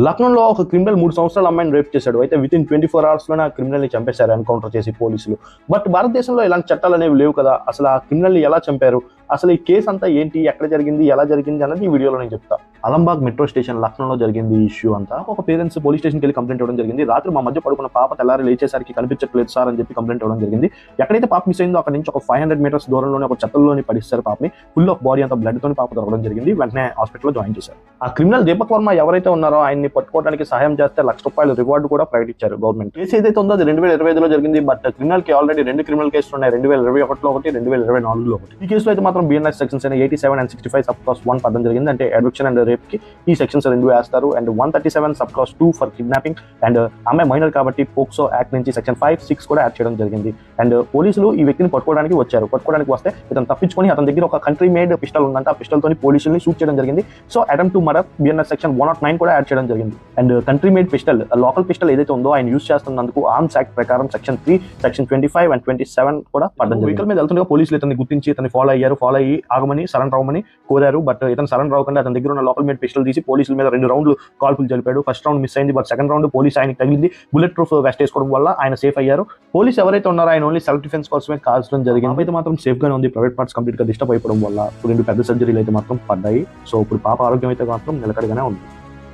లక్నోలో ఒక క్రిమినల్ 3 సంవత్సరాల అమ్మాయిని రేప్ చేశాడు. అయితే వితిన్ 24 అవర్స్‌లోనే ఆ క్రిమినల్‌ని చంపేశారు ఎన్‌కౌంటర్ చేసి పోలీసులు. బట్ భారతదేశంలో ఇలాంటి చట్టాలు అనేవి లేవు కదా! అసలు ఆ క్రిమినల్‌ని ఎలా చంపారు? అసలు ఈ కేసు అంతా ఏంటి? ఎక్కడ జరిగింది? ఎలా జరిగింది? అన్నది ఈ వీడియోలో నేను చెప్తా. అలంబాగ్ మెట్రో స్టేషన్ లక్నోలో జరిగింది ఈ ఇష్యూ అంతా. ఒక పేరెంట్స్ పోలీస్ స్టేషన్‌కి వెళ్లి కంప్లెయింట్ ఇవ్వడం జరిగింది. రాత్రి మా మధ్య పడుకున్న పాప తెల్లారి లేచేసరికి కనిపించట్లేదు సార్ అని చెప్పి కంప్లెయింట్ ఇవ్వడం జరిగింది. ఎక్కడైతే పాప మిస్ అయిందో అక్కడి నుంచి ఒక 500 మీటర్స్ దూరంలోనే ఒక చెత్తల్లోని పడేశారు పాపని. ఫుల్ ఆఫ్ బాడీ అంతా బ్లడ్ తోని పాప దొరకడం జరిగింది. వెంటనే హాస్పిటల్‌లో జాయిన్ చేశారు. ఆ క్రిమినల్ దీపక్ వర్మ ఎవరైతే ఉన్నారో ఆయన్ని పట్టుకోవడానికి సహాయం చేస్తే ₹1,00,000 రివార్డు కూడా ప్రకటించారు గవర్నమెంట్. కేసు ఏదైతే ఉందో అది 2025లో జరిగింది. బట్ క్రిమినల్ కి ఆల్రెడీ 2 క్రిమినల్ కేసులు ఉన్నాయి. 2021లో ఒకటి, 2024లో ఒకటి. ఈ కేసులో అయితే మాత్రం BNS సెక్షన్స్ అయిన 87 and 65 సబ్ క్లాస్ 1 పడడం జరిగింది. అంటే అడక్షన్ అండ్ రేప్ కి ఈ సెక్షన్స్ 2 వేస్తారు. And 137 sub class 2 for kidnapping. And అమ్మాయి మైనర్ కాబట్టి పోక్సో యాక్ట్ నుంచి సెక్షన్ 5, 6 కూడా యాడ్ చేయడం జరిగింది. అండ్ పోలీసులు ఈ వ్యక్తిని పట్టుకోవడానికి వచ్చారు. పట్టుకోవడానికి వస్తే ఇతను తప్పించుకొని అతని దగ్గర ఒక కంట్రీ మేడ్ పిస్టల్ ఉందంట. ఆ పిస్టల్ తోని పోలీసుల్ని షూట్ చేయడం జరిగింది. So attempt to murder BNS section 109 కూడా యాడ్ చేయడం జరిగింది. And country made pistol local pistol ఏదైతే ఉందో ఆయన యూజ్ చేస్తున్నందుకు ఆర్మ్స్ యాక్ట్ ప్రకారం సెక్షన్ 3, సెక్షన్ 25 and 27 కూడా పడ్డం జరిగింది. వెహికల్ మీద వెళ్తుండగా పోలీసులు ఇతన్ని గుర్తించి ఇతన్ని ఫాలో అయ్యి ఆగమని సరెండర్ అవ్వమని కోరారు. బట్ ఇతను సరెండర్ అవ్వకుండా అతని దగ్గర ఉన్న లోకల్ మేడ్ పిస్టల్ తీసి పోలీసుల మీద 2 రౌండ్లు కాల్పులు జరిపాడు. ఫస్ట్ రౌండ్ మిస్ అయింది. బట్ సెకండ్ రౌండ్ పోలీస్ ఆయనకి తగిలింది. బుల్లెట్ ప్రూఫ్ వెస్ట్ వేసుకోవడం వల్ల ఆయన సేఫ్ అయ్యారు. పోలీస్ ఎవరైతే ఉన్నారో ఆయన ఓన్లీ సెల్ఫ్ డిఫెన్స్ కోసమే కాల్చడం జరిగింది. అయితే మాత్రం సేఫ్ గానే ఉంది. ప్రైవేట్ పార్ట్స్ కంప్లీట్ గా డిస్టర్బ్ అయిపోవడం వల్ల 2 పెద్ద సర్జరీలు అయితే మాత్రం పడ్డాయి. సో ఇప్పుడు పాప ఆరోగ్యం అయితే మాత్రం నిలకడగానే ఉంది.